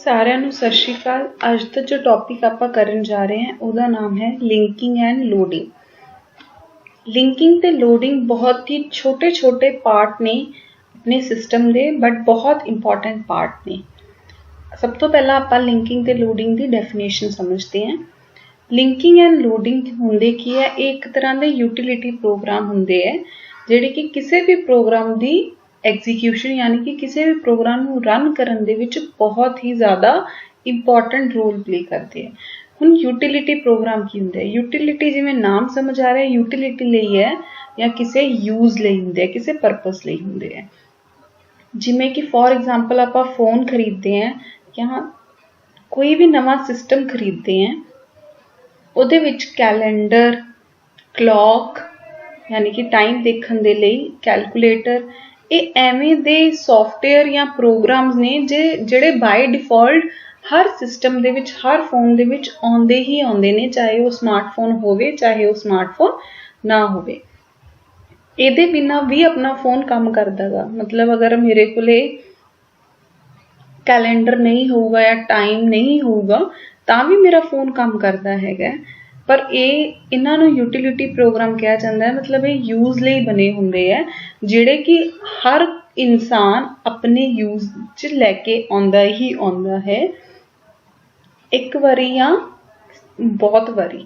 ਸਾਰਿਆਂ ਨੂੰ ਸਤਿ ਸ਼੍ਰੀ ਅਕਾਲ। ਅੱਜ ਦਾ ਜੋ ਟੌਪਿਕ ਆਪਾਂ ਕਰਨ ਜਾ ਰਹੇ ਹਾਂ ਉਹਦਾ ਨਾਮ ਹੈ ਲਿੰਕਿੰਗ ਐਂਡ ਲੋਡਿੰਗ। ਲਿੰਕਿੰਗ ਤੇ ਲੋਡਿੰਗ ਬਹੁਤ ਹੀ ਛੋਟੇ ਪਾਰਟ ਨੇ ਆਪਣੇ ਸਿਸਟਮ ਦੇ, ਬਟ ਬਹੁਤ ਇੰਪੋਰਟੈਂਟ ਪਾਰਟ ਨੇ। ਸਭ ਤੋਂ ਪਹਿਲਾਂ ਆਪਾਂ ਲਿੰਕਿੰਗ ਤੇ ਲੋਡਿੰਗ ਦੀ ਡੈਫੀਨੇਸ਼ਨ ਸਮਝਦੇ ਹਾਂ। ਲਿੰਕਿੰਗ ਐਂਡ ਲੋਡਿੰਗ ਹੁੰਦੇ ਕੀ ਹੈ? ਇਹ ਇੱਕ ਤਰ੍ਹਾਂ ਦੇ ਯੂਟਿਲਿਟੀ ਪ੍ਰੋਗਰਾਮ ਹੁੰਦੇ ਹੈ ਜਿਹੜੇ ਕਿ ਕਿਸੇ ਵੀ ਪ੍ਰੋਗਰਾਮ ਦੀ ਐਗਜ਼ੀਕਿਊਸ਼ਨ यानी कि किसी भी प्रोग्राम ਨੂੰ ਰਨ ਕਰਨ ਦੇ ਵਿੱਚ ਬਹੁਤ ਹੀ ਜ਼ਿਆਦਾ ਇੰਪੋਰਟੈਂਟ ਰੋਲ ਪਲੇ ਕਰਦੇ ਹੈ। ਹੁਣ ਯੂਟਿਲਿਟੀ ਪ੍ਰੋਗਰਾਮ ਕੀ ਹੁੰਦਾ ਹੈ? ਯੂਟਿਲਿਟੀ ਜਿਵੇਂ ਨਾਮ ਸਮਝ ਆ ਰਿਹਾ, ਯੂਟਿਲਿਟੀ ਲਈ ਹੈ ਜਾਂ ਕਿਸੇ ਯੂਜ਼ ਲਈ ਹੁੰਦੇ ਹੈ, ਕਿਸੇ ਪਰਪਸ ਲਈ ਹੁੰਦੇ ਹੈ। ਜਿਵੇਂ ਕਿ ਫੋਰ ਐਗਜ਼ਾਮਪਲ ਆਪਾਂ ਫੋਨ ਖਰੀਦਦੇ ਹਾਂ ਜਾਂ ਕੋਈ ਵੀ ਨਵਾਂ ਸਿਸਟਮ ਖਰੀਦਦੇ ਹਾਂ, ਉਹਦੇ ਵਿੱਚ ਕੈਲੰਡਰ, ਕਲੌਕ यानी कि टाइम देखने ਦੇ ਲਈ कैलकुलेटर, ਇਹ ਐਵੇਂ ਦੇ ਸੌਫਟਵੇਅਰ ਜਾਂ ਪ੍ਰੋਗਰਾਮਸ ਨੇ ਜਿਹੜੇ ਬਾਈ ਡਿਫਾਲਟ ਹਰ ਸਿਸਟਮ ਦੇ ਵਿੱਚ, ਹਰ ਫੋਨ ਦੇ ਵਿੱਚ ਆਉਂਦੇ ਹੀ ਆਉਂਦੇ ਨੇ, ਚਾਹੇ ਉਹ ਸਮਾਰਟਫੋਨ ਹੋਵੇ ਚਾਹੇ ਉਹ ਸਮਾਰਟਫੋਨ ਨਾ ਹੋਵੇ। ਇਹਦੇ ਬਿਨਾਂ ਵੀ ਆਪਣਾ ਫੋਨ ਕੰਮ ਕਰਦਾ ਗਾ। ਮਤਲਬ ਅਗਰ ਮੇਰੇ ਕੋਲੇ ਕੈਲੰਡਰ ਨਹੀਂ ਹੋਊਗਾ ਜਾਂ ਟਾਈਮ ਨਹੀਂ ਹੋਊਗਾ ਤਾਂ ਵੀ ਮੇਰਾ ਫੋਨ ਕੰਮ ਕਰਦਾ ਹੈਗਾ। ਪਰ ਇਹਨਾਂ ਨੂੰ ਯੂਟਿਲਿਟੀ ਪ੍ਰੋਗਰਾਮ ਕਿਹਾ ਜਾਂਦਾ ਹੈ। ਮਤਲਬ ਇਹ ਯੂਜ਼ ਲਈ ਬਣੇ ਹੁੰਦੇ ਹੈ ਜਿਹੜੇ ਕਿ ਹਰ ਇਨਸਾਨ ਆਪਣੇ ਯੂਜ਼ 'ਚ ਲੈ ਕੇ ਆਉਂਦਾ ਹੀ ਆਉਂਦਾ ਹੈ, ਇੱਕ ਵਾਰੀ ਜਾਂ ਬਹੁਤ ਵਾਰੀ।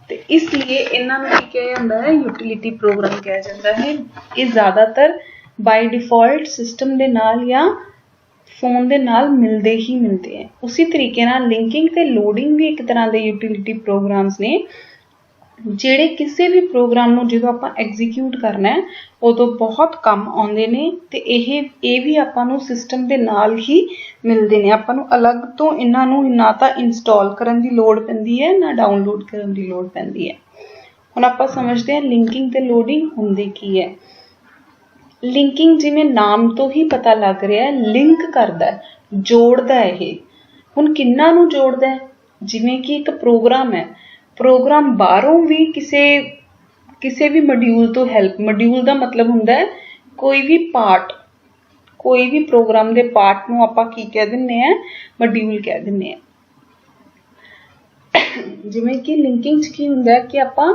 ਤੇ ਇਸ ਲਈ ਇਹਨਾਂ ਨੂੰ ਕੀ ਕਿਹਾ ਜਾਂਦਾ ਹੈ? ਯੂਟਿਲਿਟੀ ਪ੍ਰੋਗਰਾਮ ਕਿਹਾ ਜਾਂਦਾ ਹੈ। ਇਹ ਜ਼ਿਆਦਾਤਰ ਬਾਈ ਡਿਫਾਲਟ ਸਿਸਟਮ ਦੇ ਨਾਲ ਜਾਂ ਫੋਨ ਦੇ ਨਾਲ ਮਿਲਦੇ ਹੀ ਮਿਲਦੇ ਹੈ। ਉਸੇ ਤਰੀਕੇ ਨਾਲ ਲਿੰਕਿੰਗ ਤੇ ਲੋਡਿੰਗ ਵੀ ਇੱਕ ਤਰ੍ਹਾਂ ਦੇ ਯੂਟਿਲਿਟੀ ਪ੍ਰੋਗਰਾਮਸ ਨੇ ਜਿਹੜੇ ਕਿਸੇ ਵੀ ਪ੍ਰੋਗਰਾਮ ਨੂੰ ਜਦੋਂ ਆਪਾਂ ਐਗਜ਼ੀਕਿਊਟ ਕਰਨਾ ਹੈ ਉਦੋਂ ਬਹੁਤ ਕੰਮ ਆਉਂਦੇ ਨੇ। ਤੇ ਇਹ ਵੀ ਆਪਾਂ ਨੂੰ ਸਿਸਟਮ ਦੇ ਨਾਲ ਹੀ ਮਿਲਦੇ ਨੇ। ਆਪਾਂ ਨੂੰ ਅਲੱਗ ਤੋਂ ਇਹਨਾਂ ਨੂੰ ਨਾ ਤਾਂ ਇੰਸਟਾਲ ਕਰਨ ਦੀ ਲੋੜ ਪੈਂਦੀ ਹੈ, ਨਾ ਡਾਊਨਲੋਡ ਕਰਨ ਦੀ ਲੋੜ ਪੈਂਦੀ ਹੈ। ਹੁਣ ਆਪਾਂ ਸਮਝਦੇ ਹਾਂ ਲਿੰਕਿੰਗ ਤੇ ਲੋਡਿੰਗ ਹੁੰਦੇ ਕੀ ਹੈ। ਲਿੰਕਿੰਗ ਜਿਵੇਂ ਨਾਮ ਤੋਂ ਹੀ ਪਤਾ ਲੱਗ ਰਿਹਾ ਹੈ, ਲਿੰਕ ਕਰਦਾ, ਜੋੜਦਾ। ਇਹ ਹੁਣ ਕਿੰਨਾਂ ਨੂੰ ਜੋੜਦਾ ਹੈ? ਜਿਵੇਂ ਕਿ ਇੱਕ ਪ੍ਰੋਗਰਾਮ ਹੈ, ਪ੍ਰੋਗਰਾਮ ਬਾਹਰੋਂ ਵੀ ਕਿਸੇ ਵੀ ਮੋਡਿਊਲ ਤੋਂ ਹੈਲਪ, ਮੋਡਿਊਲ ਦਾ ਮਤਲਬ ਹੁੰਦਾ ਹੈ ਕੋਈ ਵੀ ਪਾਰਟ, ਕੋਈ ਵੀ ਪ੍ਰੋਗਰਾਮ ਦੇ ਪਾਰਟ ਨੂੰ ਆਪਾਂ ਕੀ ਕਹਿ ਦਿੰਦੇ ਹਾਂ? ਮੋਡਿਊਲ ਕਹਿ ਦਿੰਦੇ ਹਾਂ। ਜਿਵੇਂ ਕਿ ਲਿੰਕਿੰਗ 'ਚ ਕੀ ਹੁੰਦਾ ਹੈ ਕਿ ਆਪਾਂ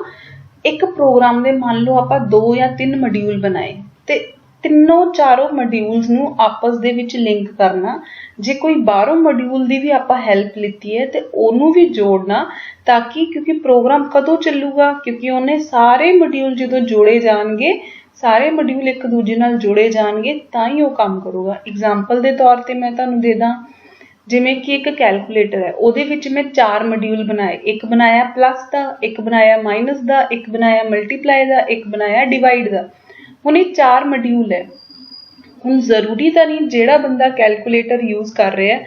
ਇੱਕ ਪ੍ਰੋਗਰਾਮ ਦੇ ਮੰਨ ਲਓ ਆਪਾਂ 2 ਜਾਂ 3 ਮੋਡਿਊਲ ਬਣਾਏ ਤੇ ਤਿੰਨੋਂ ਚਾਰੋਂ ਮੋਡਿਊਲਸ ਨੂੰ ਆਪਸ ਦੇ ਵਿੱਚ ਲਿੰਕ ਕਰਨਾ। ਜੇ ਕੋਈ ਬਾਹਰੋਂ ਮੋਡਿਊਲ ਦੀ ਵੀ ਆਪਾਂ ਹੈਲਪ ਲਿੱਤੀ ਹੈ ਤੇ ਉਹਨੂੰ ਵੀ ਜੋੜਨਾ, ਤਾਂ ਕਿ ਕਿਉਂਕਿ ਪ੍ਰੋਗਰਾਮ ਕਦੋਂ ਚੱਲੂਗਾ? ਕਿਉਂਕਿ ਉਹਨੇ ਸਾਰੇ ਮੋਡਿਊਲ ਜਦੋਂ ਜੋੜੇ ਜਾਣਗੇ, ਸਾਰੇ ਮੋਡਿਊਲ ਇੱਕ ਦੂਜੇ ਨਾਲ ਜੁੜੇ ਜਾਣਗੇ ਤਾਂ ਹੀ ਉਹ ਕੰਮ ਕਰੂਗਾ। ਐਗਜ਼ਾਮਪਲ ਦੇ ਤੌਰ ਤੇ ਮੈਂ ਤੁਹਾਨੂੰ ਦੇ ਦਾਂ, ਜਿਵੇਂ ਕਿ ਇੱਕ ਕੈਲਕੂਲੇਟਰ ਹੈ, ਉਹਦੇ ਵਿੱਚ ਮੈਂ 4 ਮੋਡਿਊਲ ਬਣਾਏ। ਇੱਕ ਬਣਾਇਆ ਪਲੱਸ ਦਾ, ਇੱਕ ਬਣਾਇਆ ਮਾਈਨਸ ਦਾ, ਇੱਕ ਬਣਾਇਆ ਮਲਟੀਪਲਾਈ ਦਾ, ਇੱਕ ਬਣਾਇਆ ਡਿਵਾਈਡ ਦਾ। ਹੁਣ ਇਹ 4 ਮੋਡਿਊਲ ਹੈ। ਹੁਣ ਜ਼ਰੂਰੀ ਤਾਂ ਨਹੀਂ ਜਿਹੜਾ ਬੰਦਾ ਕੈਲਕੂਲੇਟਰ ਯੂਜ਼ ਕਰ ਰਿਹਾ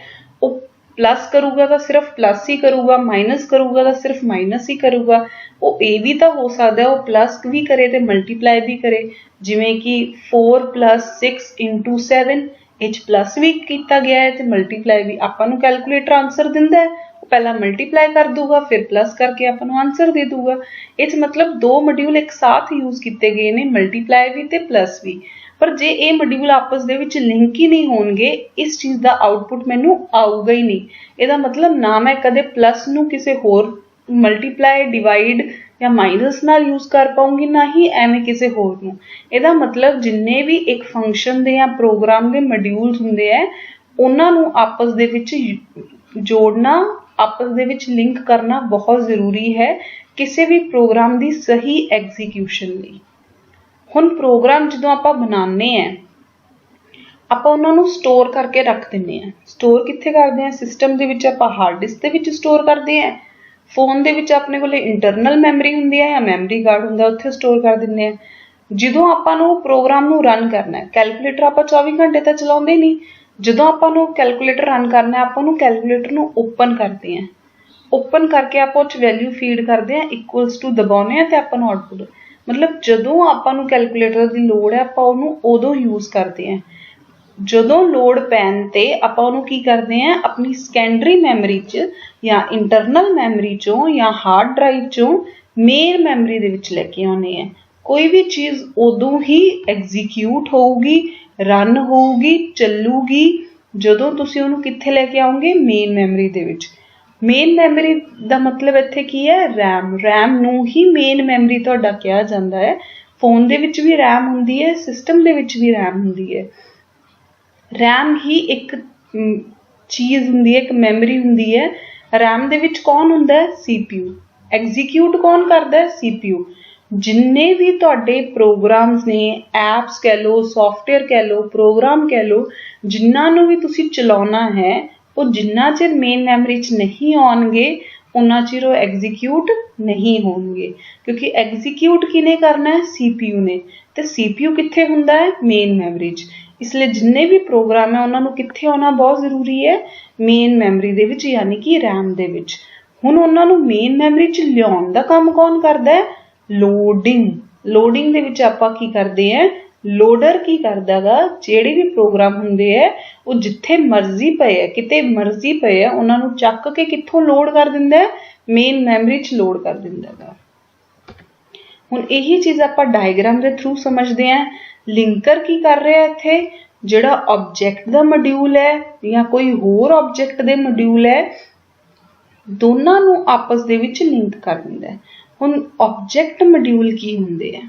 ਉਹ ਪਲੱਸ ਕਰੂਗਾ ਤਾਂ ਸਿਰਫ ਪਲੱਸ ਹੀ ਕਰੂਗਾ, ਮਾਈਨਸ ਕਰੂਗਾ ਤਾਂ ਸਿਰਫ ਮਾਈਨਸ ਹੀ ਕਰੂਗਾ। ਉਹ ਇਹ ਵੀ ਤਾਂ ਹੋ ਸਕਦਾ ਉਹ ਪਲੱਸ ਵੀ ਕਰੇ ਤੇ ਮਲਟੀਪਲਾਈ ਵੀ ਕਰੇ। ਜਿਵੇਂ ਕਿ 4 + 6 × 7, ਇਹ 'ਚ ਪਲੱਸ ਵੀ ਕੀਤਾ ਗਿਆ ਹੈ ਤੇ ਮਲਟੀਪਲਾਈ ਵੀ। ਆਪਾਂ ਨੂੰ ਕੈਲਕੂਲੇਟਰ ਆਨਸਰ ਦਿੰਦਾ ਹੈ, ਉਹ ਪਹਿਲਾਂ ਮਲਟੀਪਲਾਈ ਕਰ ਦੂਗਾ, ਫਿਰ ਪਲੱਸ ਕਰਕੇ ਆਪਾਂ ਨੂੰ ਆਨਸਰ ਦੇ ਦੂਗਾ। ਇਹ 'ਚ ਮਤਲਬ 2 ਮੋਡਿਊਲ ਇੱਕ ਸਾਥ ਯੂਜ਼ ਕੀਤੇ ਗਏ ਨੇ, ਮਲਟੀਪਲਾਈ ਵੀ ਤੇ ਪਲੱਸ ਵੀ। ਪਰ ਜੇ ਇਹ ਮੋਡਿਊਲ ਆਪਸ ਦੇ ਵਿੱਚ ਲਿੰਕ ਹੀ ਨਹੀਂ ਹੋਣਗੇ, ਇਸ ਚੀਜ਼ ਦਾ ਆਊਟਪੁੱਟ ਮੈਨੂੰ ਆਊਗਾ ਹੀ ਨਹੀਂ। ਇਹਦਾ ਮਤਲਬ ਨਾ ਮੈਂ ਕਦੇ ਪਲੱਸ ਨੂੰ ਕਿਸੇ ਹੋਰ ਮਲਟੀਪਲਾਈ, ਡਿਵਾਈਡ ਜਾਂ ਮਾਈਨਸ ਨਾਲ ਯੂਜ਼ ਕਰ ਪਾਊਂਗੀ, ਨਾ ਹੀ ਐਵੇਂ ਕਿਸੇ ਹੋਰ ਨੂੰ। ਇਹਦਾ ਮਤਲਬ ਜਿੰਨੇ ਵੀ ਇੱਕ ਫੰਕਸ਼ਨ ਦੇ ਜਾਂ ਪ੍ਰੋਗਰਾਮ ਦੇ ਮੋਡਿਊਲਸ ਹੁੰਦੇ ਹੈ ਉਹਨਾਂ ਨੂੰ ਆਪਸ ਦੇ ਵਿੱਚ ਜੋੜਨਾ, ਆਪਸ ਦੇ ਵਿੱਚ ਲਿੰਕ ਕਰਨਾ ਬਹੁਤ ਜ਼ਰੂਰੀ ਹੈ ਕਿਸੇ ਵੀ ਪ੍ਰੋਗਰਾਮ ਦੀ ਸਹੀ ਐਗਜ਼ੀਕਿਊਸ਼ਨ ਲਈ। ਹੁਣ ਪ੍ਰੋਗਰਾਮ ਜਦੋਂ ਆਪਾਂ ਬਣਾਉਂਦੇ ਹਾਂ ਆਪਾਂ ਉਹਨਾਂ ਨੂੰ ਸਟੋਰ ਕਰਕੇ ਰੱਖ ਦਿੰਦੇ ਹਾਂ। ਸਟੋਰ ਕਿੱਥੇ ਕਰਦੇ ਹਾਂ? ਸਿਸਟਮ ਦੇ ਵਿੱਚ ਆਪਾਂ ਹਾਰਡ ਡਿਸਕ ਦੇ ਵਿੱਚ ਸਟੋਰ ਕਰਦੇ ਹਾਂ। ਫੋਨ ਦੇ ਵਿੱਚ ਆਪਣੇ ਕੋਲ ਇੰਟਰਨਲ ਮੈਮਰੀ ਹੁੰਦੀ ਹੈ ਜਾਂ ਮੈਮਰੀ ਕਾਰਡ ਹੁੰਦਾ, ਉੱਥੇ ਸਟੋਰ ਕਰ ਦਿੰਦੇ ਹਾਂ। ਜਦੋਂ ਆਪਾਂ ਨੂੰ ਪ੍ਰੋਗਰਾਮ ਨੂੰ ਰਨ ਕਰਨਾ ਹੈ, ਕੈਲਕੂਲੇਟਰ ਆਪਾਂ 24 ਘੰਟੇ ਤਾਂ ਚਲਾਉਂਦੇ ਨਹੀਂ। ਜਦੋਂ ਆਪਾਂ ਨੂੰ ਕੈਲਕੂਲੇਟਰ ਰਨ ਕਰਨਾ ਆਪਾਂ ਨੂੰ ਕੈਲਕੂਲੇਟਰ ਨੂੰ ਓਪਨ ਕਰਦੇ ਹਾਂ। ਓਪਨ ਕਰਕੇ ਆਪਾਂ ਉਹ 'ਚ ਵੈਲਿਊ ਫੀਡ ਕਰਦੇ ਹਾਂ, ਇਕੁਅਲਸ ਟੂ ਦਬਾਉਂਦੇ ਹਾਂ ਤੇ ਆਪਾਂ ਨੂੰ ਆਊਟਪੁੱਟ। ਮਤਲਬ ਜਦੋਂ ਆਪਾਂ ਨੂੰ ਕੈਲਕੂਲੇਟਰ ਦੀ ਲੋੜ ਹੈ ਆਪਾਂ ਉਹਨੂੰ ਉਦੋਂ ਯੂਜ਼ ਕਰਦੇ ਹਾਂ। ਜਦੋਂ ਲੋੜ ਪੈਣ ਤੇ ਆਪਾਂ ਉਹਨੂੰ ਕੀ ਕਰਦੇ ਹਾਂ? ਆਪਣੀ ਸੈਕੰਡਰੀ ਮੈਮਰੀ 'ਚ ਜਾਂ ਇੰਟਰਨਲ ਮੈਮਰੀ 'ਚੋਂ ਜਾਂ ਹਾਰਡ ਡਰਾਈਵ 'ਚੋਂ ਮੇਨ ਮੈਮਰੀ ਦੇ ਵਿੱਚ ਲੈ ਕੇ ਆਉਂਦੇ ਹਾਂ। ਕੋਈ ਵੀ ਚੀਜ਼ ਉਦੋਂ ਹੀ ਐਗਜ਼ੀਕਿਊਟ ਹੋਊਗੀ, ਰਨ ਹੋਊਗੀ, ਚੱਲੂਗੀ ਜਦੋਂ ਤੁਸੀਂ ਉਹਨੂੰ ਕਿੱਥੇ ਲੈ ਕੇ ਆਓਗੇ, ਮੇਨ ਮੈਮਰੀ ਦੇ ਵਿੱਚ। ਮੇਨ ਮੈਮਰੀ ਦਾ ਮਤਲਬ ਇੱਥੇ ਕੀ ਹੈ, ਰੈਮ ਨੂੰ ਹੀ ਮੇਨ ਮੈਮਰੀ ਤੁਹਾਡਾ ਕਿਹਾ ਜਾਂਦਾ ਹੈ। ਫੋਨ ਦੇ ਵਿੱਚ ਵੀ ਰੈਮ ਹੁੰਦੀ ਹੈ, ਸਿਸਟਮ ਦੇ ਵਿੱਚ ਵੀ ਰੈਮ ਹੁੰਦੀ ਹੈ। ਰੈਮ ਹੀ ਇੱਕ ਚੀਜ਼ ਹੁੰਦੀ ਹੈ, ਇੱਕ ਮੈਮਰੀ ਹੁੰਦੀ ਹੈ। ਰੈਮ ਦੇ ਵਿੱਚ ਕੌਣ ਹੁੰਦਾ ਹੈ, CPU। ਐਗਜ਼ੀਕਿਊਟ ਕੌਣ ਕਰਦਾ ਹੈ, CPU। ਜਿੰਨੇ ਵੀ ਤੁਹਾਡੇ ਪ੍ਰੋਗਰਾਮਸ ਨੇ, ਐਪਸ ਕਹਿ ਲਓ, ਸੌਫਟਵੇਅਰ ਕਹਿ ਲਓ, ਪ੍ਰੋਗਰਾਮ ਕਹਿ ਲਓ, ਜਿਨ੍ਹਾਂ ਨੂੰ ਵੀ ਤੁਸੀਂ ਚਲਾਉਣਾ ਹੈ, ਉਹ ਜਿੰਨਾ ਚਿਰ ਮੇਨ ਮੈਮਰੀ 'ਚ ਨਹੀਂ ਆਉਣਗੇ ਉਨਾ ਚਿਰ ਉਹ ਐਗਜ਼ੀਕਿਊਟ ਨਹੀਂ ਹੋਣਗੇ, ਕਿਉਂਕਿ ਐਗਜ਼ੀਕਿਊਟ ਕਿਹਨੇ ਕਰਨਾ ਹੈ, CPU ਨੇ, ਤੇ CPU ਕਿੱਥੇ ਹੁੰਦਾ ਹੈ, ਮੇਨ ਮੈਮਰੀ 'ਚ। ਇਸ ਲਈ ਜਿੰਨੇ ਵੀ ਪ੍ਰੋਗਰਾਮ ਹੈ ਉਹਨਾਂ ਨੂੰ ਕਿੱਥੇ ਆਉਣਾ ਬਹੁਤ ਜ਼ਰੂਰੀ ਹੈ, ਮੇਨ ਮੈਮਰੀ ਦੇ ਵਿੱਚ, ਯਾਨੀ ਕਿ ਰੈਮ ਦੇ ਵਿੱਚ। ਹੁਣ ਉਹਨਾਂ ਨੂੰ ਮੇਨ ਮੈਮਰੀ 'ਚ ਲਿਆਉਣ ਦਾ ਕੰਮ ਕੌਣ ਕਰਦਾ ਹੈ, ਲੋਡਿੰਗ ਦੇ ਵਿੱਚ ਆਪਾਂ ਕੀ ਕਰਦੇ ਹਾਂ, ਲੋਡਰ ਕੀ ਕਰਦਾ ਗਾ, ਜਿਹੜੇ ਵੀ ਪ੍ਰੋਗਰਾਮ ਹੁੰਦੇ ਹੈ ਉਹ ਜਿੱਥੇ ਮਰਜ਼ੀ ਪਏ ਹੈ, ਕਿਤੇ ਮਰਜ਼ੀ ਪਏ ਹੈ, ਉਹਨਾਂ ਨੂੰ ਚੱਕ ਕੇ ਕਿੱਥੋਂ ਲੋਡ ਕਰ ਦਿੰਦਾ ਹੈ, ਮੇਨ ਮੈਮਰੀ 'ਚ ਲੋਡ ਕਰ ਦਿੰਦਾ ਗਾ। ਹੁਣ ਇਹੀ ਚੀਜ਼ ਆਪਾਂ ਡਾਇਗਰਾਮ ਦੇ ਥਰੂ ਸਮਝਦੇ ਹਾਂ। ਲਿੰਕਰ ਕੀ ਕਰ ਰਿਹਾ ਇੱਥੇ, ਜਿਹੜਾ ਆਬਜੈਕਟ ਦਾ ਮੋਡਿਊਲ ਹੈ ਜਾਂ ਕੋਈ ਹੋਰ ਆਬਜੈਕਟ ਦੇ ਮੋਡਿਊਲ ਹੈ, ਦੋਨਾਂ ਨੂੰ ਆਪਸ ਦੇ ਵਿੱਚ ਲਿੰਕ ਕਰ ਦਿੰਦਾ ਹੈ। ਹੁਣ ਆਬਜੈਕਟ ਮੋਡਿਊਲ ਕੀ ਹੁੰਦੇ ਆ,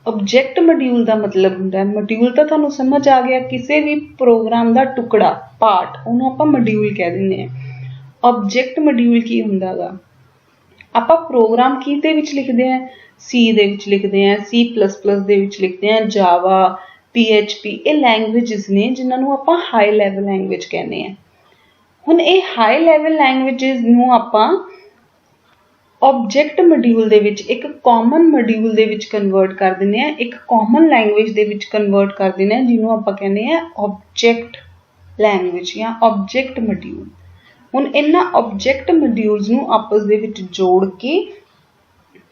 ਆਬਜੈਕਟ ਮੋਡਿਊਲ ਦਾ ਮਤਲਬ ਹੁੰਦਾ ਹੈ, ਮੋਡਿਊਲ ਤਾਂ ਤੁਹਾਨੂੰ ਸਮਝ ਆ ਗਿਆ, ਕਿਸੇ ਵੀ ਪ੍ਰੋਗਰਾਮ ਦਾ ਟੁਕੜਾ, ਪਾਰਟ, ਉਹਨੂੰ ਆਪਾਂ ਮੋਡਿਊਲ ਕਹਿ ਦਿੰਦੇ ਹਾਂ। ਆਬਜੈਕਟ ਮੋਡਿਊਲ ਕੀ ਹੁੰਦਾ ਗਾ, ਆਪਾਂ ਪ੍ਰੋਗਰਾਮ ਕੀ ਦੇ ਵਿੱਚ ਲਿਖਦੇ ਹਾਂ, C ਦੇ ਵਿੱਚ ਲਿਖਦੇ ਹਾਂ, C++ ਦੇ ਵਿੱਚ ਲਿਖਦੇ ਹਾਂ, ਜਾਵਾ, PHP, ਇਹ ਲੈਂਗੁਏਜਸ ਨੇ ਜਿਨ੍ਹਾਂ ਨੂੰ ਆਪਾਂ ਹਾਈ ਲੈਵਲ ਲੈਂਗੁਏਜ ਕਹਿੰਦੇ ਹਾਂ। ਹੁਣ ਇਹ ਹਾਈ ਲੈਵਲ ਲੈਂਗੁਏਜਸ ਨੂੰ ਆਪਾਂ ਆਬਜੈਕਟ ਮੋਡਿਊਲ ਦੇ ਵਿੱਚ, ਇੱਕ ਕਾਮਨ ਮੋਡਿਊਲ ਦੇ ਵਿੱਚ ਕਨਵਰਟ ਕਰ ਦਿੰਦੇ ਹਾਂ, ਇੱਕ ਕਾਮਨ ਲੈਂਗੁਏਜ ਦੇ ਵਿੱਚ ਕਨਵਰਟ ਕਰ ਦਿੰਦੇ ਹਾਂ, ਜਿਹਨੂੰ ਆਪਾਂ ਕਹਿੰਦੇ ਹਾਂ ਆਬਜੈਕਟ ਲੈਂਗੁਏਜ ਜਾਂ ਆਬਜੈਕਟ ਮੋਡਿਊਲ। ਹੁਣ ਇਹਨਾਂ ਆਬਜੈਕਟ ਮੋਡਿਊਲਸ ਨੂੰ ਆਪਸ ਦੇ ਵਿੱਚ ਜੋੜ ਕੇ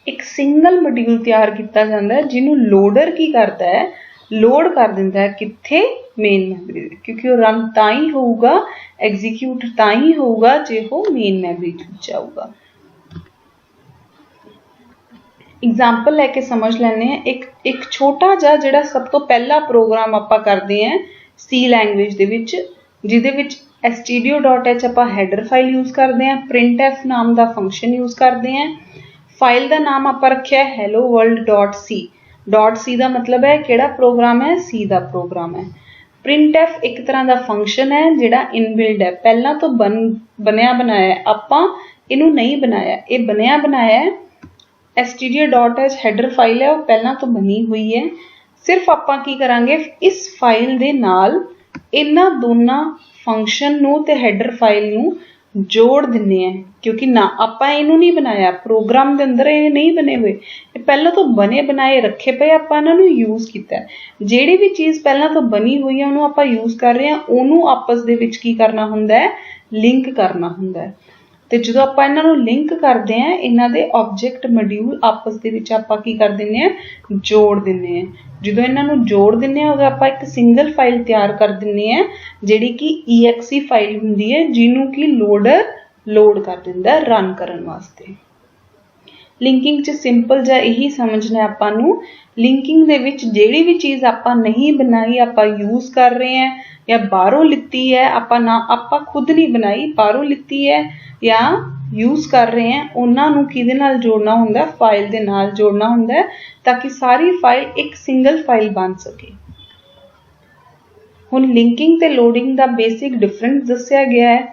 ਇੱਕ ਸਿੰਗਲ ਮੋਡਿਊਲ ਤਿਆਰ ਕੀਤਾ ਜਾਂਦਾ ਹੈ, ਜਿਹਨੂੰ ਲੋਡਰ ਕੀ ਕਰਦਾ ਹੈ, ਲੋਡ ਕਰ ਦਿੰਦਾ ਹੈ, ਕਿੱਥੇ, ਮੇਨ ਮੈਮਰੀ ਦੇ, ਕਿਉਂਕਿ ਉਹ ਰਨ ਤਾਂ ਹੀ ਹੋਊਗਾ, ਐਗਜ਼ੀਕਿਊਟ ਤਾਂ ਹੀ ਹੋਊਗਾ ਜੇ ਉਹ ਮੇਨ ਮੈਮਰੀ ਵਿੱਚ ਜਾਊਗਾ। ਐਗਜ਼ਾਮਪਲ ਲੈ ਕੇ ਸਮਝ ਲੈਂਦੇ ਹਾਂ। ਇੱਕ ਛੋਟਾ ਜਿਹਾ ਜਿਹੜਾ ਸਭ ਤੋਂ ਪਹਿਲਾ ਪ੍ਰੋਗਰਾਮ ਆਪਾਂ ਕਰਦੇ ਹਾਂ C ਲੈਂਗੁਏਜ ਦੇ ਵਿੱਚ, ਜਿਹਦੇ ਵਿੱਚ stdio.h ਆਪਾਂ ਹੈਡਰ ਫਾਈਲ ਯੂਜ਼ ਕਰਦੇ ਹਾਂ, printf ਨਾਮ ਦਾ ਫੰਕਸ਼ਨ ਯੂਜ਼ ਕਰਦੇ ਹਾਂ, ਫਾਈਲ ਦਾ ਨਾਮ ਆਪਾਂ ਰੱਖਿਆ hello world.c। .c ਦਾ ਮਤਲਬ ਹੈ ਕਿਹੜਾ ਪ੍ਰੋਗਰਾਮ ਹੈ, C ਦਾ ਪ੍ਰੋਗਰਾਮ ਹੈ। printf ਇੱਕ ਤਰ੍ਹਾਂ ਦਾ ਫੰਕਸ਼ਨ ਹੈ ਜਿਹੜਾ ਇਨਬਿਲਡ ਹੈ, ਪਹਿਲਾਂ ਤੋਂ ਬਣਿਆ ਬਣਾਇਆ, ਆਪਾਂ ਇਹਨੂੰ ਨਹੀਂ ਬਣਾਇਆ, ਇਹ ਬਣਿਆ ਬਣਾਇਆ ਹੈ। stdio.h ਹੈਡਰ ਫਾਈਲ ਹੈ, ਉਹ ਪਹਿਲਾਂ ਤੋਂ ਬਣੀ ਹੋਈ ਹੈ। ਸਿਰਫ ਆਪਾਂ ਕੀ ਕਰਾਂਗੇ, ਇਸ ਫਾਈਲ ਦੇ ਨਾਲ ਇਹਨਾਂ ਦੋਨਾਂ ਫੰਕਸ਼ਨ ਨੂੰ ਤੇ ਹੈਡਰ ਫਾਈਲ ਨੂੰ ਜੋੜ ਦਿੰਦੇ ਆ, ਕਿਉਂਕਿ ਨਾ ਆਪਾਂ ਇਹਨੂੰ ਨਹੀਂ ਬਣਾਇਆ, ਪ੍ਰੋਗਰਾਮ ਦੇ ਅੰਦਰ ਇਹ ਨਹੀਂ ਬਣੇ ਹੋਏ, ਇਹ ਪਹਿਲਾਂ ਤੋਂ ਬਣੇ ਬਣਾਏ ਰੱਖੇ ਪਏ, ਆਪਾਂ ਇਹਨਾਂ ਨੂੰ ਯੂਜ਼ ਕੀਤਾ। ਜਿਹੜੀ ਵੀ ਚੀਜ਼ ਪਹਿਲਾਂ ਤੋਂ ਬਣੀ ਹੋਈ ਹੈ ਉਹਨੂੰ ਆਪਾਂ ਯੂਜ਼ ਕਰ ਰਹੇ ਹਾਂ, ਉਹਨੂੰ ਆਪਸ ਦੇ ਵਿੱਚ ਕੀ ਕਰਨਾ ਹੁੰਦਾ ਹੈ, ਲਿੰਕ ਕਰਨਾ ਹੁੰਦਾ ਹੈ। ਤੇ ਜਦੋਂ ਆਪਾਂ ਇਹਨਾਂ ਨੂੰ ਲਿੰਕ ਕਰਦੇ ਹਾਂ, ਇਹਨਾਂ ਦੇ ਆਬਜੈਕਟ ਮੋਡਿਊਲ ਆਪਸ ਦੇ ਵਿੱਚ ਆਪਾਂ ਕੀ ਕਰ ਦਿੰਦੇ ਹਾਂ, ਜੋੜ ਦਿੰਦੇ ਹਾਂ। ਜਦੋਂ ਇਹਨਾਂ ਨੂੰ ਜੋੜ ਦਿੰਦੇ ਹਾਂ, ਉਦੋਂ ਆਪਾਂ ਇੱਕ ਸਿੰਗਲ ਫਾਈਲ ਤਿਆਰ ਕਰ ਦਿੰਦੇ ਹਾਂ, ਜਿਹੜੀ ਕਿ exe ਫਾਈਲ ਹੁੰਦੀ ਹੈ, ਜਿਹਨੂੰ ਕਿ ਲੋਡਰ ਲੋਡ ਕਰ ਦਿੰਦਾ ਰਨ ਕਰਨ ਵਾਸਤੇ। ਲਿੰਕਿੰਗ 'ਚ ਸਿੰਪਲ ਜਿਹਾ ਇਹੀ ਸਮਝਣਾ ਆਪਾਂ ਨੂੰ, ਲਿੰਕਿੰਗ ਦੇ ਵਿੱਚ ਜਿਹੜੀ ਵੀ ਚੀਜ਼ ਆਪਾਂ ਨਹੀਂ ਬਣਾਈ, ਆਪਾਂ ਯੂਜ਼ ਕਰ ਰਹੇ ਹਾਂ ਜਾਂ ਬਾਹਰੋਂ ਲਿੱਤੀ ਹੈ, ਆਪਾਂ ਖੁਦ ਨਹੀਂ ਬਣਾਈ, ਬਾਹਰੋਂ ਲਿੱਤੀ ਹੈ ਜਾਂ ਯੂਜ਼ ਕਰ ਰਹੇ ਹਾਂ, ਉਹਨਾਂ ਨੂੰ ਕਿਹਦੇ ਨਾਲ ਜੋੜਨਾ ਹੁੰਦਾ, ਫਾਈਲ ਦੇ ਨਾਲ ਜੋੜਨਾ ਹੁੰਦਾ, ਤਾਂ ਕਿ ਸਾਰੀ ਫਾਈਲ ਇੱਕ ਸਿੰਗਲ ਫਾਈਲ ਬਣ ਸਕੇ। ਹੁਣ ਲਿੰਕਿੰਗ ਤੇ ਲੋਡਿੰਗ ਦਾ ਬੇਸਿਕ ਡਿਫਰੈਂਸ ਦੱਸਿਆ ਗਿਆ ਹੈ।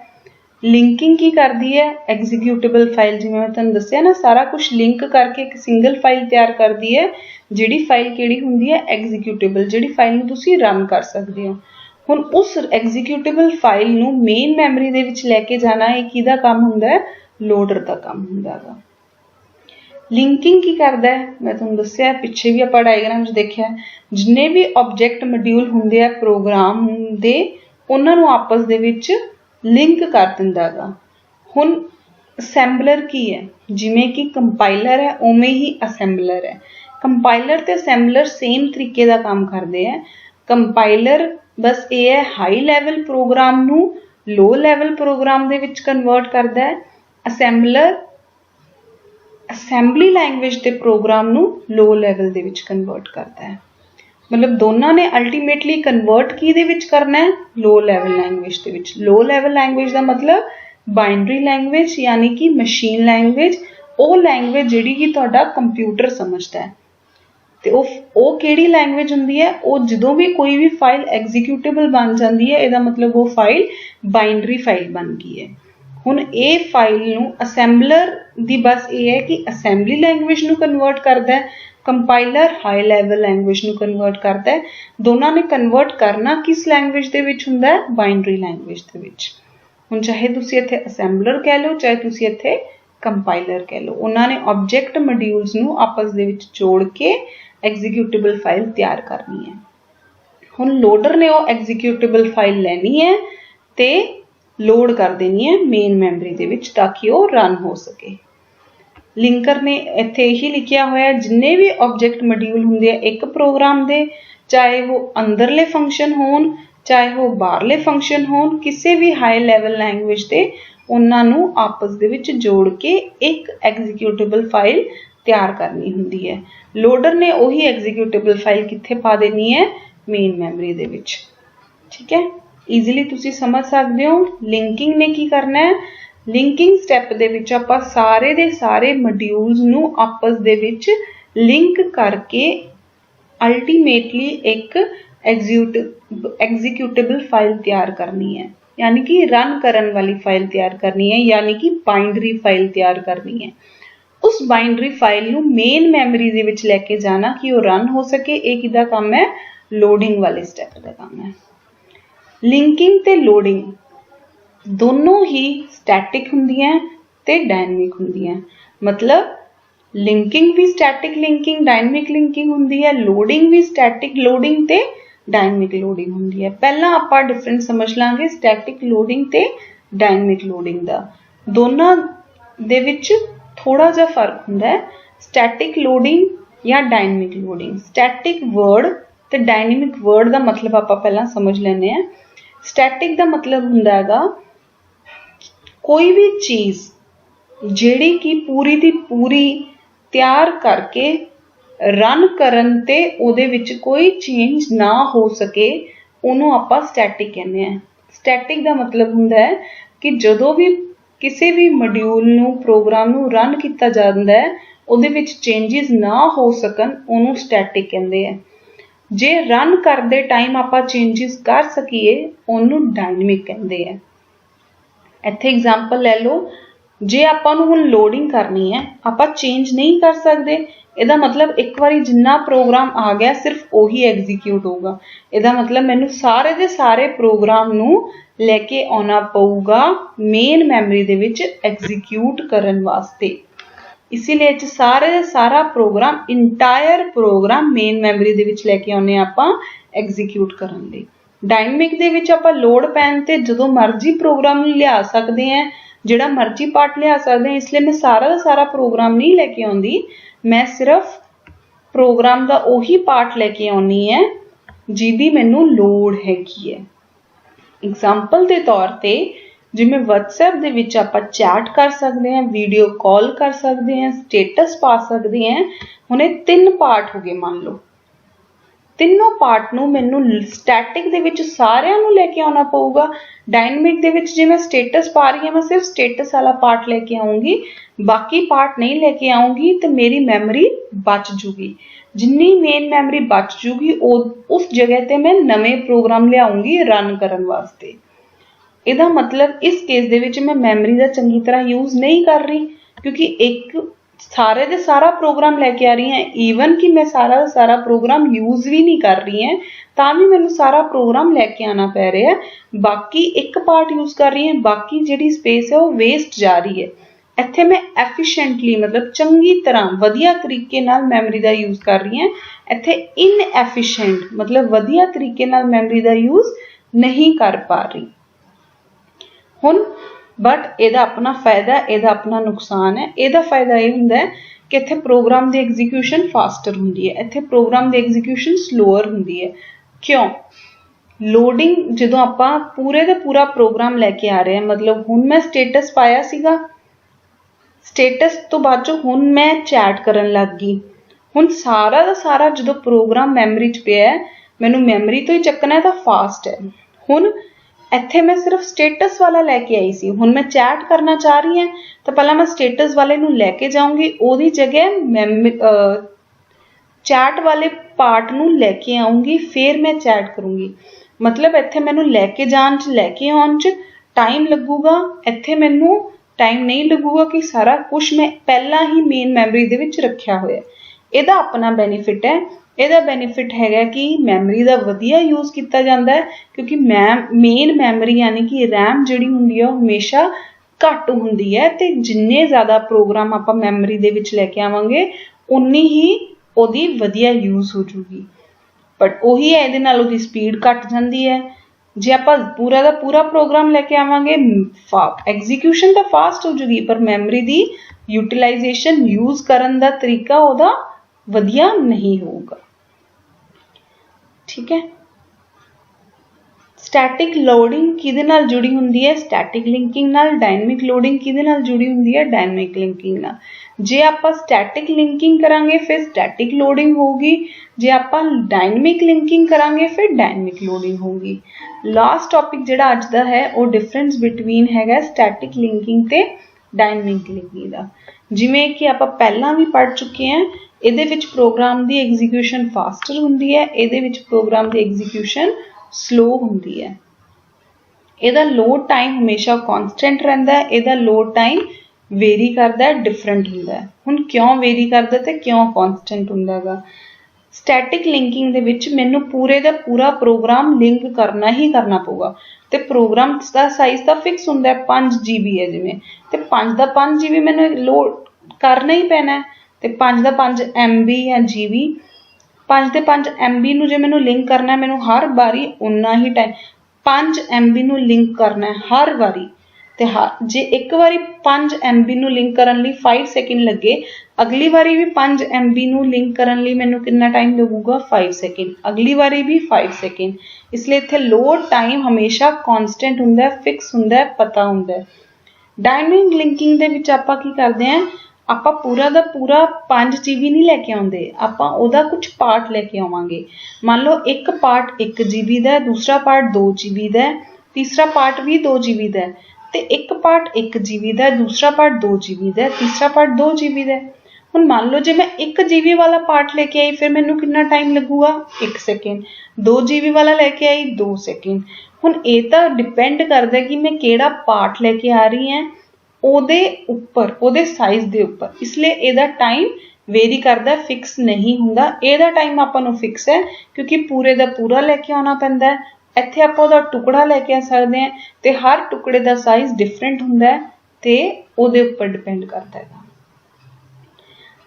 ਲਿੰਕਿੰਗ ਕੀ ਕਰਦੀ ਹੈ, ਐਗਜ਼ੀਕਿਊਟੇਬਲ ਫਾਈਲ, ਜਿਵੇਂ ਮੈਂ ਤੁਹਾਨੂੰ ਦੱਸਿਆ ਨਾ, ਸਾਰਾ ਕੁਝ ਲਿੰਕ ਕਰਕੇ ਇੱਕ ਸਿੰਗਲ ਫਾਈਲ ਤਿਆਰ ਕਰਦੀ ਹੈ, ਜਿਹੜੀ ਫਾਈਲ ਕਿਹੜੀ ਹੁੰਦੀ ਹੈ, ਐਗਜ਼ੀਕਿਊਟੇਬਲ, ਜਿਹੜੀ ਫਾਈਲ ਨੂੰ ਤੁਸੀਂ ਰਨ ਕਰ ਸਕਦੇ ਹੋ। ਹੁਣ ਉਸ ਐਗਜ਼ੀਕਿਊਟੇਬਲ ਫਾਈਲ ਨੂੰ ਮੇਨ ਮੈਮਰੀ ਦੇ ਵਿੱਚ ਲੈ ਕੇ ਜਾਣਾ, ਇਹ ਕਿਹਦਾ ਕੰਮ ਹੁੰਦਾ ਹੈ, ਲੋਡਰ ਦਾ ਕੰਮ ਹੁੰਦਾ ਹੈ। ਲਿੰਕਿੰਗ ਕੀ ਕਰਦਾ ਹੈ, ਮੈਂ ਤੁਹਾਨੂੰ ਦੱਸਿਆ, ਪਿੱਛੇ ਵੀ ਆਪਾਂ ਡਾਇਗਰਾਮ 'ਚ ਦੇਖਿਆ, ਜਿੰਨੇ ਵੀ ਆਬਜੈਕਟ ਮੋਡਿਊਲ ਹੁੰਦੇ ਆ ਪ੍ਰੋਗਰਾਮ ਦੇ, ਉਹਨਾਂ ਨੂੰ ਆਪਸ ਦੇ ਵਿੱਚ ਲਿੰਕ ਕਰ ਦਿੰਦਾ ਗਾ। ਹੁਣ ਅਸੈਂਬਲਰ ਕੀ ਹੈ, ਜਿਵੇਂ ਕਿ ਕੰਪਾਈਲਰ ਹੈ ਉਵੇਂ ਹੀ ਅਸੈਂਬਲਰ ਹੈ। ਕੰਪਾਈਲਰ ਤੇ ਅਸੈਂਬਲਰ ਸੇਮ ਤਰੀਕੇ ਦਾ ਕੰਮ ਕਰਦੇ ਆ। ਕੰਪਾਈਲਰ ਬਸ ਇਹ ਹੈ, ਹਾਈ ਲੈਵਲ ਪ੍ਰੋਗਰਾਮ ਨੂੰ ਲੋ ਲੈਵਲ ਪ੍ਰੋਗਰਾਮ ਦੇ ਵਿੱਚ ਕਨਵਰਟ ਕਰਦਾ ਹੈ। ਅਸੈਂਬਲਰ ਅਸੈਂਬਲੀ ਲੈਂਗੁਏਜ ਦੇ ਪ੍ਰੋਗਰਾਮ ਨੂੰ ਲੋ ਲੈਵਲ ਦੇ ਵਿੱਚ ਕਨਵਰਟ ਕਰਦਾ ਹੈ। मतलब दोनों ने अल्टीमेटली कन्वर्ट किहदे विच करना है, लो लैवल लैंग्वेज दे विच। लो लैवल लैंग्वेज का मतलब बाइनरी लैंग्वेज यानी कि मशीन लैंग्वेज, वो लैंग्वेज जिहड़ी कि तुहाडा कंप्यूटर समझदा है। ते वो किहड़ी लैंग्वेज हुंदी है, वो जदों भी कोई भी फाइल एग्जीक्यूटेबल बन जाती है, इहदा मतलब वो फाइल बाइनरी फाइल बन गई है। हुण ये फाइल नूं असैम्बलर दी बस ये है कि असैम्बली लैंग्वेज नूं कन्वर्ट करदा है, कंपाइलर हाई लैवल लैंग्वेज नूं कन्वर्ट करता है। दोनों ने कन्वर्ट करना किस लैंग्वेज दे विच हुंदा है, बाइनरी लैंग्वेज दे विच। हुण चाहे तुसीं इत्थे असैम्बलर कह लो, चाहे तुसीं इत्थे कंपाइलर कह लो, उन्होंने ऑब्जेक्ट मॉड्यूल्स नूं आपस दे विच जोड़ के एग्जीक्यूटेबल फाइल तैयार करनी है। हुण लोडर ने वो एग्जीक्यूटेबल फाइल लैनी है ते लोड कर देनी है मेन मैमरी दे विच ताकि वो रन हो सके। लिंकर ने इत्थे यही लिखिया होया जिन्ने भी ऑब्जेक्ट मॉड्यूल हुंदे एक प्रोग्राम दे, चाहे वो अंदरले फंक्शन होण चाहे वो बाहरले फंक्शन होण, किसी भी हाई लैवल लैंग्वेज दे उन्हां नूं आपस दे विच जोड़ के एक एग्जीक्यूटेबल फाइल तैयार करनी हुंदी है। लोडर ने वही एग्जीक्यूटेबल फाइल कित्थे पा देनी है, मेन मैमरी दे विच। ठीक है, ईजीली तुसीं समझ सकदे हो। लिंकिंग ने की करना है, लिंकिंग स्टैप दे विच आपां सारे दे सारे मॉड्यूल्स नूं आपस दे विच लिंक करके अल्टीमेटली एक एग्जीक्यूटेबल फाइल तैयार करनी है, यानी कि रन करन वाली फाइल तैयार करनी है, यानी कि बाइनरी फाइल तैयार करनी है। उस बाइनरी फाइल नूं मेन मैमरी दे विच लैके जाना कि वो रन हो सके, एक इहदा काम है, लोडिंग वाले स्टैप का काम है। लिंकिंग ते लोडिंग दोनों ही स्टैटिक हुंदियां ते डायनेमिक हुंदियां। मतलब लिंकिंग भी स्टैटिक लिंकिंग डायनेमिक लिंकिंग हुंदी है, लोडिंग भी स्टैटिक लोडिंग ते डायनेमिक लोडिंग हुंदी है। पहला आपां डिफरेंस समझ लांगे स्टैटिक लोडिंग ते डायनेमिक लोडिंग दा। दोनों दे विच थोड़ा जा फर्क हुंदा है। स्टैटिक लोडिंग या डायनेमिक लोडिंग, स्टैटिक वर्ड ते डायनेमिक वर्ड दा मतलब आपां पहला समझ लैने हैं। स्टैटिक दा मतलब हुंदा हैगा कोई भी चीज़ जिहड़ी कि पूरी दी पूरी तैयार करके रन करन ते ओहदे विच कोई चेंज ना हो सके, उहनूं आपां स्टैटिक कहने हैं। स्टैटिक दा मतलब हुंदा है कि जदों भी किसी भी मॉड्यूल नूं प्रोग्राम नूं रन किया जाता है उहदे विच चेंजिस ना हो सकन, उहनूं स्टैटिक कहंदे हैं। जे रन करदे टाइम आपां चेंजिस कर सकीए उहनूं डायनेमिक कहंदे हैं। इत्थे एग्जाम्पल ले लो, जे आपां नूं हुण लोडिंग करनी है आपां चेंज नहीं कर सकते, इहदा मतलब एक बारी जिन्ना प्रोग्राम आ गया सिर्फ उही एग्जीक्यूट होगा। इहदा मतलब मैनूं सारे दे सारे प्रोग्राम नूं लैके आना पऊगा मेन मैमरी दे विच एग्जीक्यूट करन वास्ते। इसीलिए सारे दे सारा program entire program main memory दे विच लैके आउने आपां एग्जीक्यूट करन लई। डायनेमिक दे विच आपां लोड पैन ते जदों मर्जी प्रोग्राम नूं लिया सकदे हैं, जिहड़ा मर्जी पार्ट लिया सकदे हैं। इसलिए मैं सारा दा सारा प्रोग्राम नहीं लैके आउंदी, मैं सिर्फ प्रोग्राम दा उही पार्ट लैके आउनी है जिहदी मैनूं लोड़ हैगी है। एग्जाम्पल के तौर पर जिवें WhatsApp दे विच आपां चैट कर सकते हैं, वीडियो कॉल कर सकते हैं, स्टेटस पा सकते हैं। हुण इह 3 पार्ट हो गए, मान लो तीनों पार्ट नूं मैनूं स्टैटिक दे विच सारिआं नूं लैके आउणा पऊगा। डायनेमिक दे विच जे मैं स्टेटस पा रही हां, मैं सिर्फ स्टेटस वाला पार्ट लैके आऊँगी, बाकी पार्ट नहीं लैके आऊँगी तो मेरी मैमरी बच जूगी। जिन्नी मेन मैमरी बच जूगी उस जगह ते मैं नवें प्रोग्राम लियाऊंगी रन करन वास्ते। इहदा मतलब इस केस दे विच मैं मैमरी दा चंगी तरह यूज नहीं कर रही, क्योंकि एक सारे दे सारा प्रोग्राम लैके आ रही हैं, ईवन कि मैं सारा दा सारा प्रोग्राम यूज भी नहीं कर रही हैं तां भी मैनूं सारा प्रोग्राम लैके आना पै रहा है। बाकी एक पार्ट यूज कर रही हैं, बाकी जिहड़ी स्पेस है वो वेस्ट जा रही है। इत्थे मैं एफिशिएंटली मतलब चंगी तरह वधिया तरीके नाल मैमरी दा यूज कर रही हैं। इत्थे इनएफिशिएंट मतलब वधिया तरीके नाल मैमरी दा यूज नहीं कर पा रही। हुण बट इहदा अपना फायदा, इहदा अपना नुकसान है। इहदा फायदा यह हुंदा है कि इत्थे प्रोग्राम दी एग्जीक्यूशन फास्टर हुंदी है, इत्थे प्रोग्राम दी एग्जीक्यूशन स्लोअर हुंदी है। क्यों? लोडिंग जदों आपां पूरे दा पूरा प्रोग्राम लैके आ रहे हैं, मतलब हुण मैं स्टेटस पाया सीगा, स्टेटस तो बाद चों हुण मैं चैट करन लग गई, ਹੁਣ ਸਾਰਾ ਦਾ ਸਾਰਾ ਜਦੋਂ ਪ੍ਰੋਗਰਾਮ ਮੈਮਰੀ 'ਚ ਪਿਆ ਹੈ, ਮੈਨੂੰ ਮੈਮਰੀ ਤੋਂ ਹੀ ਚੱਕਣਾ ਤਾਂ ਫਾਸਟ ਹੈ। ਹੁਣ ਇੱਥੇ ਮੈਂ ਸਿਰਫ ਸਟੇਟਸ ਵਾਲਾ ਲੈ ਕੇ ਆਈ ਸੀ, ਹੁਣ ਮੈਂ ਚੈਟ ਕਰਨਾ ਚਾਹ ਰਹੀ ਹਾਂ ਤਾਂ ਪਹਿਲਾਂ ਮੈਂ ਸਟੇਟਸ ਵਾਲੇ ਨੂੰ ਲੈ ਕੇ ਜਾਊਂਗੀ, ਉਹਦੀ ਜਗ੍ਹਾ ਚੈਟ ਵਾਲੇ ਪਾਰਟ ਨੂੰ ਲੈ ਕੇ ਆਊਂਗੀ, ਫਿਰ ਮੈਂ ਚੈਟ ਕਰੂੰਗੀ। ਮਤਲਬ ਇੱਥੇ ਮੈਨੂੰ ਲੈ ਕੇ ਜਾਣ 'ਚ ਲੈ ਕੇ ਆਉਣ 'ਚ ਟਾਈਮ ਲੱਗੂਗਾ, ਇੱਥੇ ਮੈਨੂੰ ਟਾਈਮ ਨਹੀਂ ਲੱਗੂਗਾ ਕਿ ਸਾਰਾ ਕੁਛ ਮੈਂ ਪਹਿਲਾਂ ਹੀ ਮੇਨ ਮੈਮਰੀ ਦੇ ਵਿੱਚ ਰੱਖਿਆ ਹੋਇਆ। ਇਹਦਾ ਆਪਣਾ ਬੈਨੀਫਿਟ ਹੈ। ਇਹਦਾ ਬੈਨੀਫਿਟ ਹੈਗਾ ਕਿ ਮੈਮਰੀ ਦਾ ਵਧੀਆ ਯੂਜ਼ ਕੀਤਾ ਜਾਂਦਾ ਹੈ, ਕਿਉਂਕਿ ਮੇਨ ਮੈਮਰੀ ਯਾਨੀ ਕਿ ਰੈਮ ਜਿਹੜੀ ਹੁੰਦੀ ਹੈ ਉਹ ਹਮੇਸ਼ਾ ਘੱਟ ਹੁੰਦੀ ਹੈ, ਤੇ ਜਿੰਨੇ ਜ਼ਿਆਦਾ ਪ੍ਰੋਗਰਾਮ ਆਪਾਂ ਮੈਮਰੀ ਦੇ ਵਿੱਚ ਲੈ ਕੇ ਆਵਾਂਗੇ ਉਨੀ ਹੀ ਉਹਦੀ ਵਧੀਆ ਯੂਜ਼ ਹੋ ਜੂਗੀ। ਬਟ ਉਹੀ ਹੈ, ਇਹਦੇ ਨਾਲ ਉਹਦੀ ਸਪੀਡ ਘੱਟ ਜਾਂਦੀ ਹੈ। ਜੇ ਆਪਾਂ ਪੂਰਾ ਦਾ ਪੂਰਾ ਪ੍ਰੋਗਰਾਮ ਲੈ ਕੇ ਆਵਾਂਗੇ, ਐਗਜ਼ੀਕਿਊਸ਼ਨ ਤਾਂ ਫਾਸਟ ਹੋ ਜੂਗੀ, ਪਰ ਮੈਮਰੀ ਦੀ ਯੂਟੀਲਾਈਜੇਸ਼ਨ ਯੂਜ਼ ਕਰਨ ਦਾ ਤਰੀਕਾ ਉਹਦਾ ਵਧੀਆ ਨਹੀਂ ਹੋਊਗਾ। ਠੀਕ ਹੈ। ਸਟੈਟਿਕ ਲੋਡਿੰਗ ਕਿਹਦੇ ਨਾਲ ਜੁੜੀ ਹੁੰਦੀ ਹੈ? ਸਟੈਟਿਕ ਲਿੰਕਿੰਗ ਨਾਲ। ਡਾਇਨਮਿਕ ਲੋਡਿੰਗ ਕਿਹਦੇ ਨਾਲ ਜੁੜੀ ਹੁੰਦੀ ਹੈ? ਡਾਇਨਮਿਕ ਲਿੰਕਿੰਗ ਨਾਲ। ਜੇ ਆਪਾਂ ਸਟੈਟਿਕ ਲਿੰਕਿੰਗ ਕਰਾਂਗੇ ਫਿਰ ਸਟੈਟਿਕ ਲੋਡਿੰਗ ਹੋਊਗੀ, ਜੇ ਆਪਾਂ ਡਾਇਨਮਿਕ ਲਿੰਕਿੰਗ ਕਰਾਂਗੇ ਫਿਰ ਡਾਇਨਮਿਕ ਲੋਡਿੰਗ ਹੋਊਗੀ। ਲਾਸਟ ਟੌਪਿਕ ਜਿਹੜਾ ਅੱਜ ਦਾ ਹੈ ਉਹ ਡਿਫਰੈਂਸ ਬਿਟਵੀਨ ਹੈਗਾ ਸਟੈਟਿਕ ਲਿੰਕਿੰਗ ਤੇ ਡਾਇਨਮਿਕ ਲਿੰਕਿੰਗ ਦਾ। ਜਿਵੇਂ ਕਿ ਆਪਾਂ ਪਹਿਲਾਂ ਵੀ ਪੜ੍ਹ ਚੁੱਕੇ ਹਾਂ, ਇਹਦੇ ਵਿੱਚ ਪ੍ਰੋਗਰਾਮ ਦੀ ਐਗਜ਼ੀਕਿਊਸ਼ਨ ਫਾਸਟਰ ਹੁੰਦੀ ਹੈ, ਇਹਦੇ ਵਿੱਚ ਪ੍ਰੋਗਰਾਮ ਦੀ ਐਗਜ਼ੀਕਿਊਸ਼ਨ ਸਲੋ ਹੁੰਦੀ ਹੈ। ਇਹਦਾ ਲੋਡ ਟਾਈਮ ਹਮੇਸ਼ਾ ਕਾਂਸਟੈਂਟ ਰਹਿੰਦਾ ਹੈ, ਇਹਦਾ ਲੋਡ ਟਾਈਮ ਵੇਰੀ ਕਰਦਾ ਹੈ, ਡਿਫਰੈਂਟ ਹੁੰਦਾ ਹੈ। ਹੁਣ ਕਿਉਂ ਵੇਰੀ ਕਰਦਾ ਤੇ ਕਿਉਂ ਕਾਂਸਟੈਂਟ ਹੁੰਦਾ ਹੈਗਾ? ਸਟੈਟਿਕ ਲਿੰਕਿੰਗ ਦੇ ਵਿੱਚ ਮੈਨੂੰ ਪੂਰੇ ਦਾ ਪੂਰਾ ਪ੍ਰੋਗਰਾਮ ਲਿੰਕ ਕਰਨਾ ਹੀ ਕਰਨਾ ਪਊਗਾ, ਤੇ ਪ੍ਰੋਗਰਾਮ ਦਾ ਸਾਈਜ਼ ਤਾਂ ਫਿਕਸ ਹੁੰਦਾ ਹੈ, 5 GB ਹੈ ਜਿਵੇਂ, ਤੇ 5 ਦਾ 5 GB ਮੈਨੂੰ ਲੋਡ ਕਰਨਾ ਹੀ ਪੈਣਾ ਹੈ, ਤੇ 5 ਦਾ 5 MB ਜਾਂ GB, 5 ਦੇ 5 MB ਨੂੰ ਜੇ ਮੈਨੂੰ ਲਿੰਕ ਕਰਨਾ, ਮੈਨੂੰ ਹਰ ਵਾਰੀ ਉਨਾ ਹੀ ਟਾਈਮ 5 MB ਨੂੰ ਲਿੰਕ ਕਰਨਾ ਹੈ ਹਰ ਵਾਰੀ। ਤੇ ਜੇ ਇੱਕ ਵਾਰੀ 5 MB ਨੂੰ ਲਿੰਕ ਕਰਨ ਲਈ 5 ਸੈਕਿੰਡ ਲੱਗੇ, ਅਗਲੀ ਵਾਰੀ ਵੀ 5 MB ਨੂੰ ਲਿੰਕ ਕਰਨ ਲਈ ਮੈਨੂੰ ਕਿੰਨਾ ਟਾਈਮ ਲੱਗੂਗਾ? 5 ਸੈਕਿੰਡ। ਅਗਲੀ ਵਾਰੀ ਵੀ 5 ਸੈਕਿੰਡ। ਇਸ ਲਈ ਇੱਥੇ ਲੋਡ ਟਾਈਮ ਹਮੇਸ਼ਾ ਕਾਂਸਟੈਂਟ ਹੁੰਦਾ ਹੈ, ਫਿਕਸ ਹੁੰਦਾ ਹੈ, ਪਤਾ ਹੁੰਦਾ ਹੈ। ਡਾਇਨਮਿਕ ਲਿੰਕਿੰਗ ਦੇ ਵਿੱਚ ਆਪਾਂ ਕੀ ਕਰਦੇ ਹਾਂ? ਆਪਾਂ ਪੂਰਾ ਦਾ ਪੂਰਾ 5 GB ਨਹੀਂ ਲੈ ਕੇ ਆਉਂਦੇ, ਆਪਾਂ ਉਹਦਾ ਕੁਝ ਪਾਰਟ ਲੈ ਕੇ ਆਵਾਂਗੇ। ਮੰਨ ਲਓ ਇੱਕ ਪਾਰਟ 1 GB ਦਾ, ਦੂਸਰਾ ਪਾਰਟ 2 GB ਦਾ, ਤੀਸਰਾ ਪਾਰਟ ਵੀ 2 GB ਦਾ, ਤੇ ਇੱਕ ਪਾਰਟ 1 GB ਦਾ, ਦੂਸਰਾ ਪਾਰਟ 2 GB ਦਾ, ਤੀਸਰਾ ਪਾਰਟ 2 GB ਦਾ। ਹੁਣ ਮੰਨ ਲਓ ਜੇ ਮੈਂ 1 GB ਵਾਲਾ ਪਾਰਟ ਲੈ ਕੇ ਆਈ, ਫਿਰ ਮੈਨੂੰ ਕਿੰਨਾ ਟਾਈਮ ਲੱਗੂਗਾ? 1 ਸੈਕਿੰਡ। 2 GB ਵਾਲਾ ਲੈ ਕੇ ਆਈ, 2 ਸੈਕਿੰਡ। ਹੁਣ ਇਹ ਤਾਂ ਡਿਪੈਂਡ ਕਰਦਾ ਕਿ ਮੈਂ ਕਿਹੜਾ ਪਾਰਟ ਲੈ ਕੇ ਆ ਰਹੀ ਹਾਂ, ਉਹਦੇ ਉੱਪਰ, ਉਹਦੇ ਸਾਈਜ਼ ਦੇ ਉੱਪਰ। ਇਸ ਲਈ ਇਹਦਾ ਟਾਈਮ ਵੇਰੀ ਕਰਦਾ, ਫਿਕਸ ਨਹੀਂ ਹੁੰਦਾ। ਇਹਦਾ ਟਾਈਮ ਆਪਾਂ ਨੂੰ ਫਿਕਸ ਹੈ ਕਿਉਂਕਿ ਪੂਰੇ ਦਾ ਪੂਰਾ ਲੈ ਕੇ ਆਉਣਾ ਪੈਂਦਾ ਹੈ। ਇੱਥੇ ਆਪਾਂ ਉਹਦਾ ਟੁਕੜਾ ਲੈ ਕੇ ਆ ਸਕਦੇ ਹਾਂ, ਤੇ ਹਰ ਟੁਕੜੇ ਦਾ ਸਾਈਜ਼ ਡਿਫਰੈਂਟ ਹੁੰਦਾ ਹੈ, ਤੇ ਉਹਦੇ ਉੱਪਰ ਡਿਪੈਂਡ ਕਰਦਾ ਹੈ।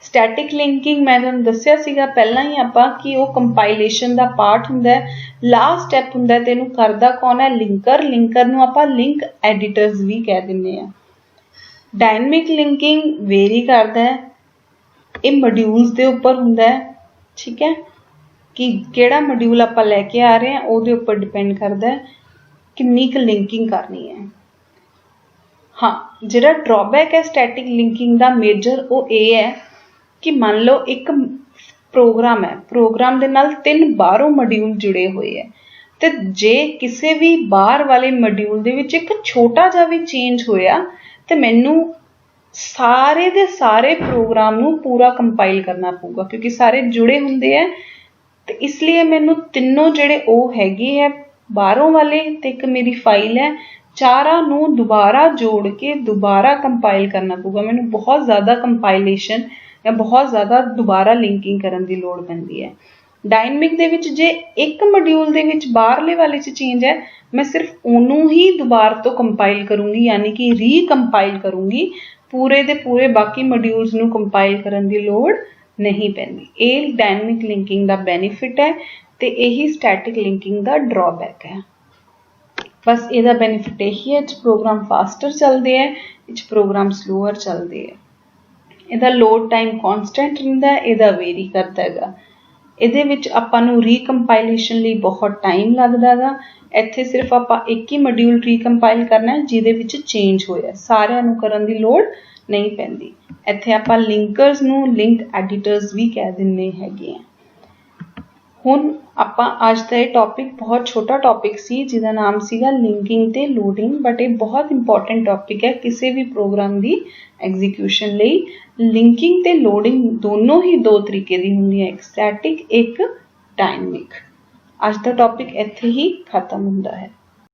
ਸਟੈਟਿਕ ਲਿੰਕਿੰਗ ਮੈਂ ਤੁਹਾਨੂੰ ਦੱਸਿਆ ਸੀਗਾ ਪਹਿਲਾਂ ਹੀ ਆਪਾਂ ਕਿ ਉਹ ਕੰਪਾਈਲੇਸ਼ਨ ਦਾ ਪਾਰਟ ਹੁੰਦਾ ਹੈ, ਲਾਸਟ ਸਟੈਪ ਹੁੰਦਾ, ਤੇ ਇਹਨੂੰ ਕਰਦਾ ਕੌਣ ਹੈ? ਲਿੰਕਰ। ਲਿੰਕਰ ਨੂੰ ਆਪਾਂ ਲਿੰਕ ਐਡੀਟਰਸ ਵੀ ਕਹਿ ਦਿੰਦੇ ਹਾਂ। ਡਾਇਨਮਿਕ ਲਿੰਕਿੰਗ ਵੇਰੀ ਕਰਦਾ ਹੈ, ਇਹ ਮੋਡਿਊਲਸ ਦੇ ਉੱਪਰ ਹੁੰਦਾ ਹੈ। ਠੀਕ ਹੈ, ਕਿ ਕਿਹੜਾ ਮੋਡਿਊਲ ਆਪਾਂ ਲੈ ਕੇ ਆ ਰਹੇ ਹਾਂ ਉਹਦੇ ਉੱਪਰ ਡਿਪੈਂਡ ਕਰਦਾ ਹੈ ਕਿੰਨੀ ਕੁ ਲਿੰਕਿੰਗ ਕਰਨੀ ਹੈ। ਹਾਂ, ਜਿਹੜਾ ਡਰਾਬੈਕ ਹੈ ਸਟੈਟਿਕ ਲਿੰਕਿੰਗ ਦਾ ਮੇਜਰ, ਉਹ ਇਹ ਹੈ ਕਿ ਮੰਨ ਲਓ ਇੱਕ ਪ੍ਰੋਗਰਾਮ ਹੈ, ਪ੍ਰੋਗਰਾਮ ਦੇ ਨਾਲ 3 ਬਾਹਰੋਂ ਮੋਡਿਊਲ ਜੁੜੇ ਹੋਏ ਹੈ, ਤੇ ਜੇ ਕਿਸੇ ਵੀ ਬਾਹਰ ਵਾਲੇ ਮੋਡਿਊਲ ਦੇ ਵਿੱਚ ਇੱਕ ਛੋਟਾ ਜਿਹਾ ਵੀ ਚੇਂਜ ਹੋਇਆ, ਤੇ ਮੈਨੂੰ ਸਾਰੇ ਦੇ ਸਾਰੇ ਪ੍ਰੋਗਰਾਮ ਨੂੰ ਪੂਰਾ ਕੰਪਾਈਲ ਕਰਨਾ ਪਊਗਾ, ਕਿਉਂਕਿ ਸਾਰੇ ਜੁੜੇ ਹੁੰਦੇ ਹੈ। ਤੇ ਇਸ ਲਈ ਮੈਨੂੰ ਤਿੰਨੋਂ ਜਿਹੜੇ ਉਹ ਹੈਗੇ ਹੈ ਬਾਹਰੋਂ ਵਾਲੇ, ਤੇ ਇੱਕ ਮੇਰੀ ਫਾਈਲ ਹੈ, ਚਾਰਾਂ ਨੂੰ ਦੁਬਾਰਾ ਜੋੜ ਕੇ ਦੁਬਾਰਾ ਕੰਪਾਈਲ ਕਰਨਾ ਪਊਗਾ। ਮੈਨੂੰ ਬਹੁਤ ਜ਼ਿਆਦਾ ਕੰਪਾਈਲੇਸ਼ਨ ਜਾਂ ਬਹੁਤ ਜ਼ਿਆਦਾ ਦੁਬਾਰਾ ਲਿੰਕਿੰਗ ਕਰਨ ਦੀ ਲੋੜ ਪੈਂਦੀ ਹੈ। ਡਾਇਨਮਿਕ ਦੇ ਵਿੱਚ ਜੇ ਇੱਕ ਮੋਡਿਊਲ ਦੇ ਵਿੱਚ ਬਾਹਰਲੇ ਵਾਲੇ 'ਚ ਚੇਂਜ ਹੈ, ਮੈਂ ਸਿਰਫ ਉਹਨੂੰ ਹੀ ਦੁਬਾਰਾ ਤੋਂ ਕੰਪਾਈਲ ਕਰੂੰਗੀ, ਯਾਨੀ ਕਿ ਰੀਕੰਪਾਈਲ ਕਰੂੰਗੀ। ਪੂਰੇ ਦੇ ਪੂਰੇ ਬਾਕੀ ਮੋਡਿਊਲਸ ਨੂੰ ਕੰਪਾਈਲ ਕਰਨ ਦੀ ਲੋੜ ਨਹੀਂ ਪੈਂਦੀ। ਇਹ ਡਾਇਨਮਿਕ ਲਿੰਕਿੰਗ ਦਾ ਬੈਨੀਫਿਟ ਹੈ, ਤੇ ਇਹੀ ਸਟੈਟਿਕ ਲਿੰਕਿੰਗ ਦਾ ਡਰਾਬੈਕ ਹੈ। ਬਸ ਇਹਦਾ ਬੈਨੀਫਿਟ ਇਹੀ ਹੈ, ਇਹ 'ਚ ਪ੍ਰੋਗਰਾਮ ਫਾਸਟਰ ਚੱਲਦੇ ਹੈ, ਇਹ 'ਚ ਪ੍ਰੋਗਰਾਮ ਸਲੋਅਰ ਚੱਲਦੇ ਹੈ। ਇਹਦਾ ਲੋਡ ਟਾਈਮ ਕਾਂਸਟੈਂਟ ਰਹਿੰਦਾ ਹੈ, ਇਹਦਾ ਵੇਰੀ ਕਰਦਾ ਹੈਗਾ। ਇਹਦੇ ਵਿੱਚ ਆਪਾਂ ਨੂੰ ਰੀਕੰਪਾਈਲੇਸ਼ਨ ਲਈ ਬਹੁਤ ਟਾਈਮ ਲੱਗਦਾ ਹੈਗਾ। ਇੱਥੇ ਸਿਰਫ ਆਪਾਂ ਇੱਕ ਹੀ ਮੋਡਿਊਲ ਰੀਕੰਪਾਈਲ ਕਰਨਾ ਹੈ ਜਿਹਦੇ ਵਿੱਚ ਚੇਂਜ ਹੋਇਆ, ਸਾਰਿਆਂ ਨੂੰ ਕਰਨ ਦੀ ਲੋੜ नहीं पैंदी। ਇੱਥੇ ਆਪਾਂ ਲਿੰਕਰਸ ਨੂੰ ਲਿੰਕ ਐਡੀਟਰਸ ਵੀ ਕਹਿ ਦਿੰਦੇ ਹੈਗੇ ਆ। ਹੁਣ ਆਪਾਂ ਅੱਜ ਦਾ ਇਹ ਟੌਪਿਕ ਬਹੁਤ ਛੋਟਾ ਟੌਪਿਕ ਸੀ ਜਿਹਦਾ ਨਾਮ ਸੀਗਾ ਲਿੰਕਿੰਗ ਤੇ ਲੋਡਿੰਗ, ਬਟ ਇਹ ਬਹੁਤ ਇੰਪੋਰਟੈਂਟ ਟੌਪਿਕ ਹੈ ਕਿਸੇ ਵੀ ਪ੍ਰੋਗਰਾਮ ਦੀ ਐਗਜ਼ੀਕਿਊਸ਼ਨ ਲਈ। ਲਿੰਕਿੰਗ ਤੇ ਲੋਡਿੰਗ ਦੋਨੋਂ ਹੀ ਦੋ ਤਰੀਕੇ ਦੀ ਹੁੰਦੀ ਹੈ, ਇੱਕ ਸਟੈਟਿਕ ਇੱਕ ਡਾਇਨਮਿਕ। ਅੱਜ ਦਾ ਟੌਪਿਕ ਇੱਥੇ ਹੀ ਖਤਮ ਹੁੰਦਾ ਹੈ।